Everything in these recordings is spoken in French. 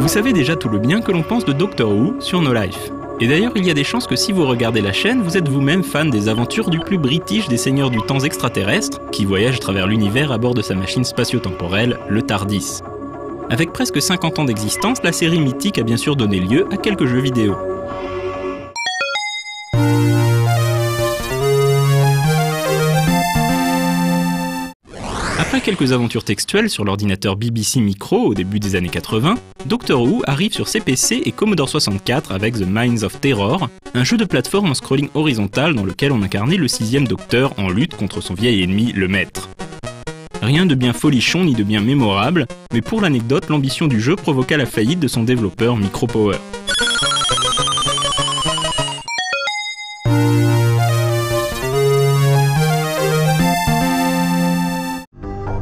Vous savez déjà tout le bien que l'on pense de Doctor Who sur No Life. Et d'ailleurs, il y a des chances que si vous regardez la chaîne, vous êtes vous-même fan des aventures du plus british des seigneurs du temps extraterrestres, qui voyage à travers l'univers à bord de sa machine spatio-temporelle, le TARDIS. Avec presque 50 ans d'existence, la série mythique a bien sûr donné lieu à quelques jeux vidéo. Après quelques aventures textuelles sur l'ordinateur BBC Micro au début des années 80, Doctor Who arrive sur CPC et Commodore 64 avec The Mines of Terror, un jeu de plateforme en scrolling horizontal dans lequel on incarnait le 6e Docteur en lutte contre son vieil ennemi, le Maître. Rien de bien folichon ni de bien mémorable, mais pour l'anecdote, l'ambition du jeu provoqua la faillite de son développeur Micropower.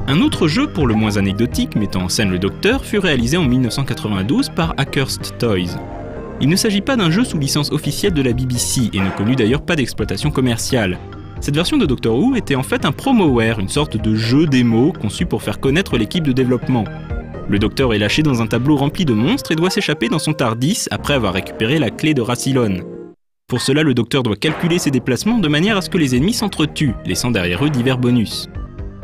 Un autre jeu, pour le moins anecdotique, mettant en scène le Docteur, fut réalisé en 1992 par Accursed Toys. Il ne s'agit pas d'un jeu sous licence officielle de la BBC et ne connut d'ailleurs pas d'exploitation commerciale. Cette version de Doctor Who était en fait un promoware, une sorte de jeu démo conçu pour faire connaître l'équipe de développement. Le Docteur est lâché dans un tableau rempli de monstres et doit s'échapper dans son TARDIS après avoir récupéré la clé de Rassilon. Pour cela, le Docteur doit calculer ses déplacements de manière à ce que les ennemis s'entretuent, laissant derrière eux divers bonus.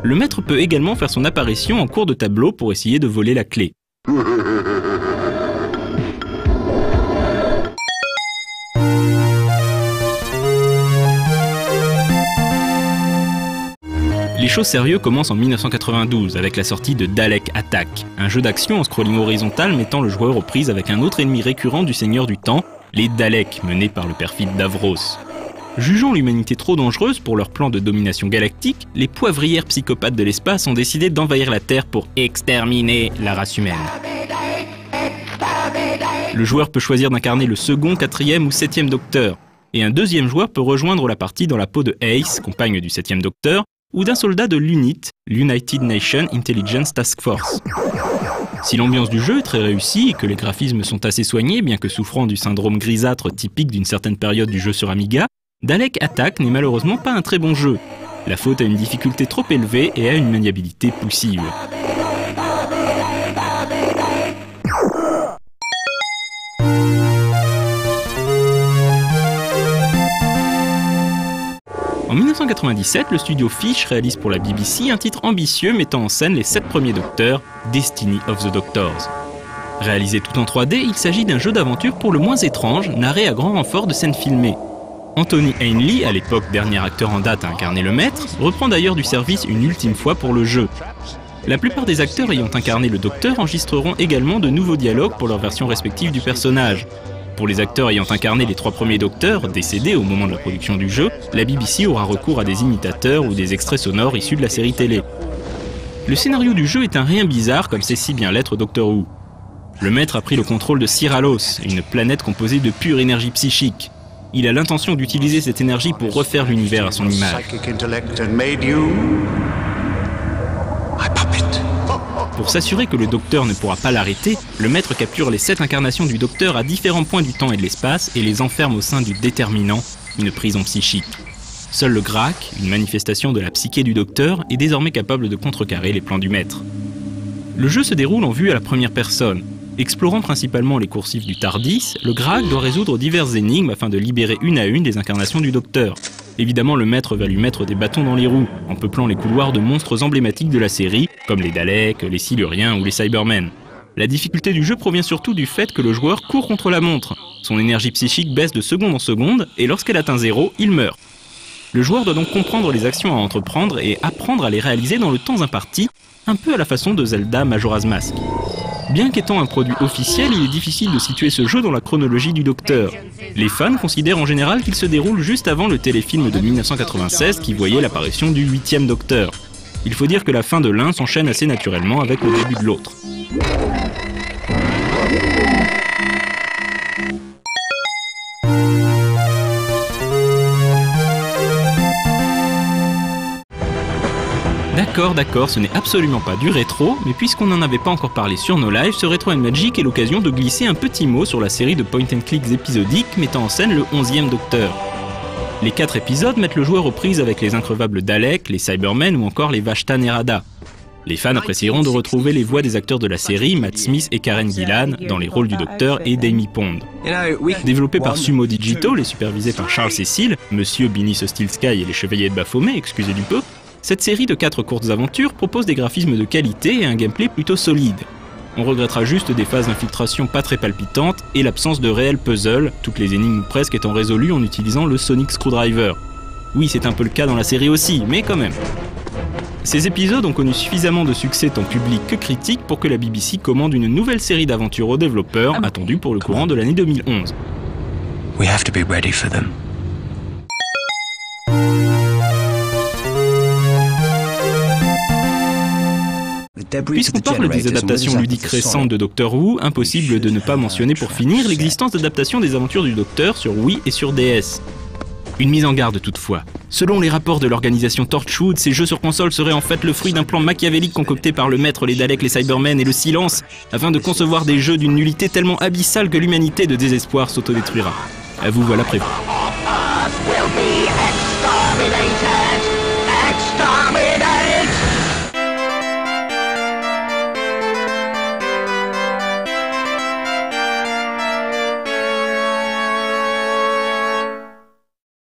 Le Maître peut également faire son apparition en cours de tableau pour essayer de voler la clé. Les choses sérieuses commencent en 1992 avec la sortie de Dalek Attack, un jeu d'action en scrolling horizontal mettant le joueur aux prises avec un autre ennemi récurrent du Seigneur du Temps, les Daleks, menés par le perfide Davros. Jugeant l'humanité trop dangereuse pour leur plan de domination galactique, les poivrières psychopathes de l'espace ont décidé d'envahir la Terre pour exterminer la race humaine. Le joueur peut choisir d'incarner le second, quatrième ou septième Docteur, et un deuxième joueur peut rejoindre la partie dans la peau de Ace, compagne du septième Docteur, ou d'un soldat de l'UNIT, l'United Nations Intelligence Task Force. Si l'ambiance du jeu est très réussie et que les graphismes sont assez soignés, bien que souffrant du syndrome grisâtre typique d'une certaine période du jeu sur Amiga, Dalek Attack n'est malheureusement pas un très bon jeu. La faute à une difficulté trop élevée et à une maniabilité poussive. En 1997, le studio Fish réalise pour la BBC un titre ambitieux mettant en scène les 7 premiers Docteurs, Destiny of the Doctors. Réalisé tout en 3D, il s'agit d'un jeu d'aventure pour le moins étrange, narré à grand renfort de scènes filmées. Anthony Ainley, à l'époque dernier acteur en date à incarner le Maître, reprend d'ailleurs du service une ultime fois pour le jeu. La plupart des acteurs ayant incarné le Docteur enregistreront également de nouveaux dialogues pour leur version respective du personnage. Pour les acteurs ayant incarné les 3 premiers Docteurs, décédés au moment de la production du jeu, la BBC aura recours à des imitateurs ou des extraits sonores issus de la série télé. Le scénario du jeu est un rien bizarre comme sait si bien l'être Doctor Who. Le Maître a pris le contrôle de Cyralos, une planète composée de pure énergie psychique. Il a l'intention d'utiliser cette énergie pour refaire l'univers à son image. Pour s'assurer que le Docteur ne pourra pas l'arrêter, le Maître capture les 7 incarnations du Docteur à différents points du temps et de l'espace et les enferme au sein du Déterminant, une prison psychique. Seul le Grak, une manifestation de la psyché du Docteur, est désormais capable de contrecarrer les plans du Maître. Le jeu se déroule en vue à la première personne. Explorant principalement les coursifs du TARDIS, le Grak doit résoudre diverses énigmes afin de libérer une à une les incarnations du Docteur. Évidemment, le Maître va lui mettre des bâtons dans les roues, en peuplant les couloirs de monstres emblématiques de la série, comme les Daleks, les Siluriens ou les Cybermen. La difficulté du jeu provient surtout du fait que le joueur court contre la montre. Son énergie psychique baisse de seconde en seconde, et lorsqu'elle atteint 0, il meurt. Le joueur doit donc comprendre les actions à entreprendre et apprendre à les réaliser dans le temps imparti, un peu à la façon de Zelda Majora's Mask. Bien qu'étant un produit officiel, il est difficile de situer ce jeu dans la chronologie du Docteur. Les fans considèrent en général qu'il se déroule juste avant le téléfilm de 1996 qui voyait l'apparition du 8e Docteur. Il faut dire que la fin de l'un s'enchaîne assez naturellement avec le début de l'autre. D'accord, ce n'est absolument pas du rétro, mais puisqu'on n'en avait pas encore parlé sur No Life, ce Retro & Magic est l'occasion de glisser un petit mot sur la série de point and clicks épisodiques mettant en scène le 11e Docteur. Les 4 épisodes mettent le joueur aux prises avec les increvables Daleks, les Cybermen ou encore les Vashta Nerada. Les fans apprécieront de retrouver les voix des acteurs de la série, Matt Smith et Karen Gillan, dans les rôles du Docteur et d'Amy Pond. Développé par Sumo Digital et supervisé par Charles Cecil, Monsieur Beanie Sostilsky et les Chevaliers de Baphomet, excusez du peu, cette série de 4 courtes aventures propose des graphismes de qualité et un gameplay plutôt solide. On regrettera juste des phases d'infiltration pas très palpitantes et l'absence de réels puzzles, toutes les énigmes presque étant résolues en utilisant le Sonic Screwdriver. Oui, c'est un peu le cas dans la série aussi, mais quand même. Ces épisodes ont connu suffisamment de succès tant public que critique pour que la BBC commande une nouvelle série d'aventures aux développeurs, attendue pour le courant de l'année 2011. We have to be ready for them. Puisqu'on parle des adaptations ludiques récentes de Doctor Who, impossible de ne pas mentionner pour finir l'existence d'adaptations des aventures du Docteur sur Wii et sur DS. Une mise en garde toutefois. Selon les rapports de l'organisation Torchwood, ces jeux sur console seraient en fait le fruit d'un plan machiavélique concocté par le maître, les Daleks, les Cybermen et le Silence, afin de concevoir des jeux d'une nullité tellement abyssale que l'humanité de désespoir s'autodétruira. À vous voilà prévu.